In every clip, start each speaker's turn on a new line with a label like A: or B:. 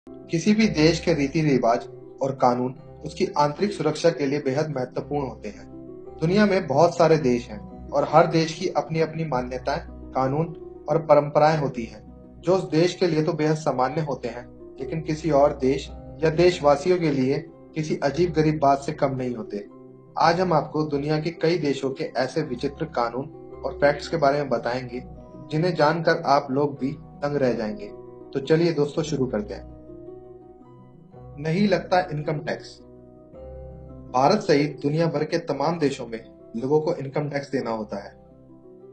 A: किसी भी देश के रीति रिवाज और कानून उसकी आंतरिक सुरक्षा के लिए बेहद महत्वपूर्ण होते हैं। दुनिया में बहुत सारे देश हैं और हर देश की अपनी अपनी मान्यताएं, कानून और परंपराएं होती हैं, जो उस देश के लिए तो बेहद सामान्य होते हैं, लेकिन किसी और देश या देशवासियों के लिए किसी अजीब गरीब बात से कम नहीं होते। आज हम आपको दुनिया के कई देशों के ऐसे विचित्र कानून और फैक्ट्स के बारे में बताएंगे, जिन्हें जानकर आप लोग भी दंग रह जाएंगे। तो चलिए दोस्तों, शुरू करते हैं। नहीं लगता इनकम टैक्स। भारत सहित दुनिया भर के तमाम देशों में लोगों को इनकम टैक्स देना होता है,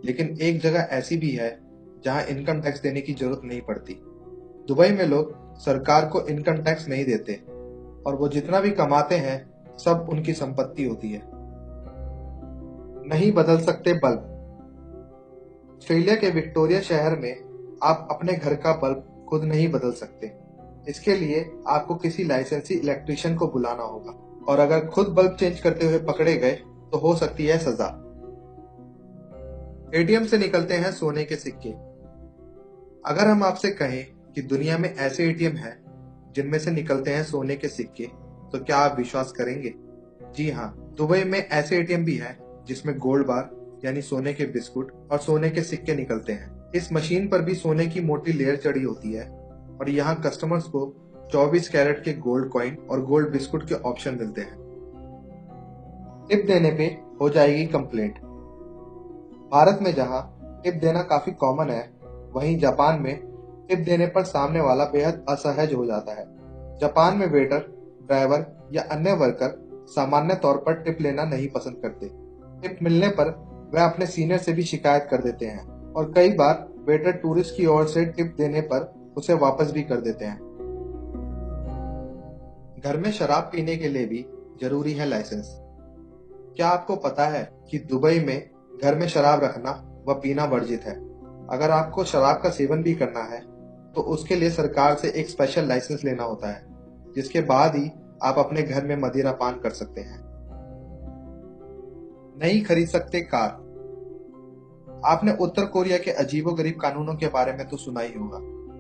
A: लेकिन एक जगह ऐसी भी है जहां इनकम टैक्स देने की जरूरत नहीं पड़ती। दुबई में लोग सरकार को इनकम टैक्स नहीं देते और वो जितना भी कमाते हैं सब उनकी संपत्ति होती है। नहीं बदल सकते बल्ब। ऑस्ट्रेलिया के विक्टोरिया शहर में आप अपने घर का बल्ब खुद नहीं बदल सकते। इसके लिए आपको किसी लाइसेंसी इलेक्ट्रीशियन को बुलाना होगा, और अगर खुद बल्ब चेंज करते हुए पकड़े गए तो हो सकती है सजा। एटीएम से निकलते हैं सोने के सिक्के। अगर हम आपसे कहें कि दुनिया में ऐसे एटीएम हैं जिनमें से निकलते हैं सोने के सिक्के, तो क्या आप विश्वास करेंगे? जी हाँ, दुबई में ऐसे एटीएम भी हैं जिसमें गोल्ड बार यानी सोने के बिस्कुट और सोने के सिक्के निकलते हैं। इस मशीन पर भी सोने की मोटी लेयर चढ़ी होती है और यहाँ कस्टमर्स को 24 कैरेट के गोल्ड कॉइन और गोल्ड बिस्कुट के ऑप्शन मिलते हैं। टिप देने पे हो जाएगी कंप्लेंट। भारत में जहां टिप देना काफी कॉमन है, वहीं जापान में टिप देने पर सामने वाला बेहद असहज हो जाता है। जापान में वेटर, ड्राइवर या अन्य वर्कर सामान्य तौर पर टिप लेना नहीं पसंद करते। टिप मिलने पर वह अपने सीनियर से भी शिकायत कर देते हैं और कई बार वेटर टूरिस्ट की ओर से टिप देने पर उसे वापस भी कर देते हैं। घर में शराब पीने के लिए भी जरूरी है लाइसेंस। क्या आपको पता है कि दुबई में घर में शराब रखना व पीना वर्जित है? अगर आपको शराब का सेवन भी करना है तो उसके लिए सरकार से एक स्पेशल लाइसेंस लेना होता है, जिसके बाद ही आप अपने घर में मदिरा पान कर सकते हैं। नहीं खरीद सकते कार। आपने उत्तर कोरिया के अजीबोगरीब कानूनों के बारे में तो सुना ही होगा,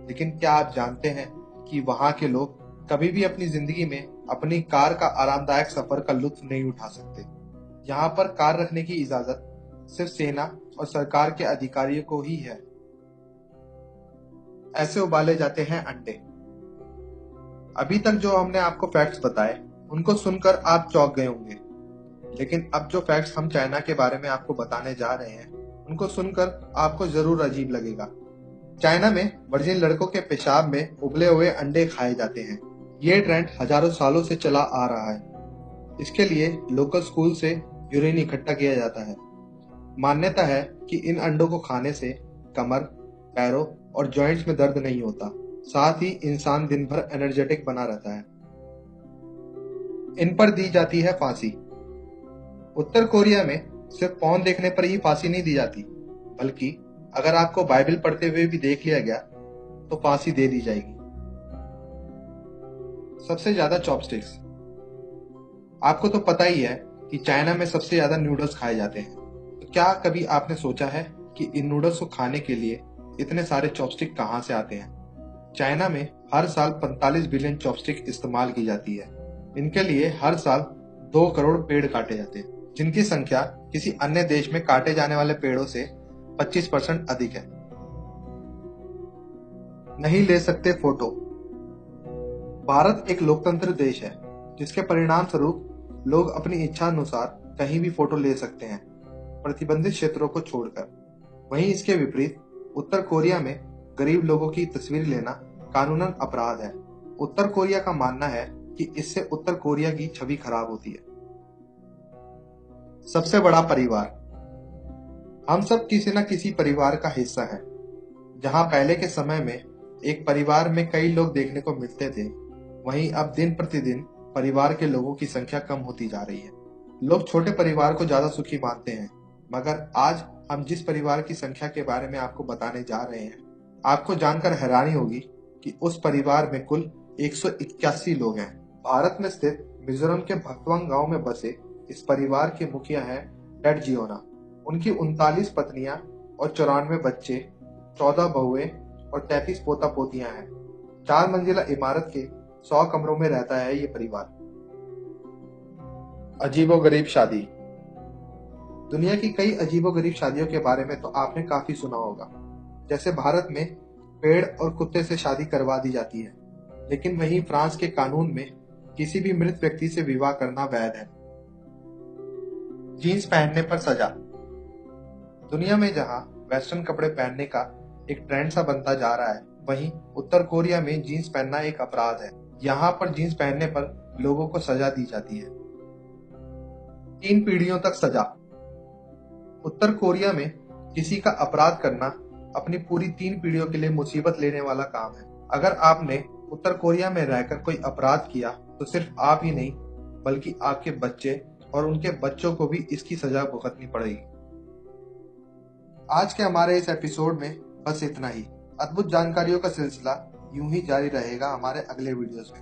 A: लेकिन क्या आप जानते हैं कि वहां के लोग कभी भी अपनी जिंदगी में अपनी कार का आरामदायक सफर का लुत्फ नहीं उठा सकते। यहाँ पर कार रखने की इजाजत सिर्फ सेना और सरकार के अधिकारियों को ही है। ऐसे उबाले जाते हैं अंडे। अभी तक जो हमने आपको फैक्ट्स बताए, उनको सुनकर आप चौंक गए होंगे, लेकिन अब जो फैक्ट्स हम चाइना के बारे में आपको बताने जा रहे हैं, उनको सुनकर आपको जरूर अजीब लगेगा। चाइना में वर्जिन लड़कों के पेशाब में उबले हुए अंडे खाए जाते हैं। ये ट्रेंड हजारों सालों से चला आ रहा है। इसके लिए लोकल स्कूल से यूरिन इकट्ठा किया जाता है। मान्यता है कि इन अंडों को खाने से कमर, पैरों और जॉइंट्स में दर्द नहीं होता, साथ ही इंसान दिन भर एनर्जेटिक बना रहता है। इन पर दी जाती है फांसी। उत्तर कोरिया में सिर्फ पॉर्न देखने पर ही फांसी नहीं दी जाती, बल्कि अगर आपको बाइबल पढ़ते हुए भी देख लिया गया तो फांसी दे दी जाएगी। सबसे ज्यादा चॉपस्टिक्स। आपको तो पता ही है कि चाइना में सबसे ज्यादा नूडल्स खाए जाते हैं, तो क्या कभी आपने सोचा है कि इन नूडल्स को खाने के लिए इतने सारे चॉपस्टिक कहां से आते हैं? चाइना में हर साल 45 बिलियन चॉपस्टिक इस्तेमाल की जाती है। इनके लिए हर साल 2 करोड़ पेड़ काटे जाते हैं, जिनकी संख्या किसी अन्य देश में काटे जाने वाले पेड़ों से 25% अधिक है। नहीं ले सकते फोटो। भारत एक लोकतंत्र देश है, जिसके परिणाम स्वरूप लोग अपनी इच्छा अनुसार कहीं भी फोटो ले सकते हैं, प्रतिबंधित क्षेत्रों को छोड़कर। वहीं इसके विपरीत उत्तर कोरिया में गरीब लोगों की तस्वीर लेना कानूनन अपराध है। उत्तर कोरिया का मानना है कि इससे उत्तर कोरिया की छवि खराब होती है। सबसे बड़ा परिवार। हम सब किसी न किसी परिवार का हिस्सा है। जहां पहले के समय में एक परिवार में कई लोग देखने को मिलते थे, वहीं अब दिन प्रतिदिन परिवार के लोगों की संख्या कम होती जा रही है। लोग छोटे परिवार को ज्यादा सुखी मानते हैं, मगर आज हम जिस परिवार की संख्या के बारे में आपको बताने जा रहे हैं, आपको जानकर हैरानी होगी कि उस परिवार में कुल 181 लोग हैं। भारत में स्थित मिजोरम के भक्तवांग गांव में बसे इस परिवार के मुखिया हैं डेड जियोना। उनकी 39 पत्नियां और 94 बच्चे, 14 बहुएं और 33 पोता पोतियां हैं। 4 मंजिला इमारत के 100 कमरों में रहता है ये परिवार। अजीबोगरीब शादी। दुनिया की कई अजीबोगरीब शादियों के बारे में तो आपने काफी सुना होगा। जैसे भारत में पेड़ और कुत्ते से शादी करवा दी जाती है, लेकिन वहीं फ्रांस के कानून में किसी भी मृत व्यक्ति से विवाह करना वैध है। जीन्स पहनने पर सजा। दुनिया में जहां वेस्टर्न कपड़े पहनने का एक ट्रेंड सा बनता जा रहा है, वहीं उत्तर कोरिया में जीन्स पहनना एक अपराध है। यहाँ पर जीन्स पहनने पर लोगों को सजा दी जाती है। 3 पीढ़ियों तक सजा। उत्तर कोरिया में किसी का अपराध करना अपनी पूरी 3 पीढ़ियों के लिए मुसीबत लेने वाला काम है। अगर आपने उत्तर कोरिया में रहकर कोई अपराध किया तो सिर्फ आप ही नहीं, बल्कि आपके बच्चे और उनके बच्चों को भी इसकी सजा भुगतनी पड़ेगी। आज के हमारे इस एपिसोड में बस इतना ही। अद्भुत जानकारियों का सिलसिला यूं ही जारी रहेगा हमारे अगले वीडियोस में।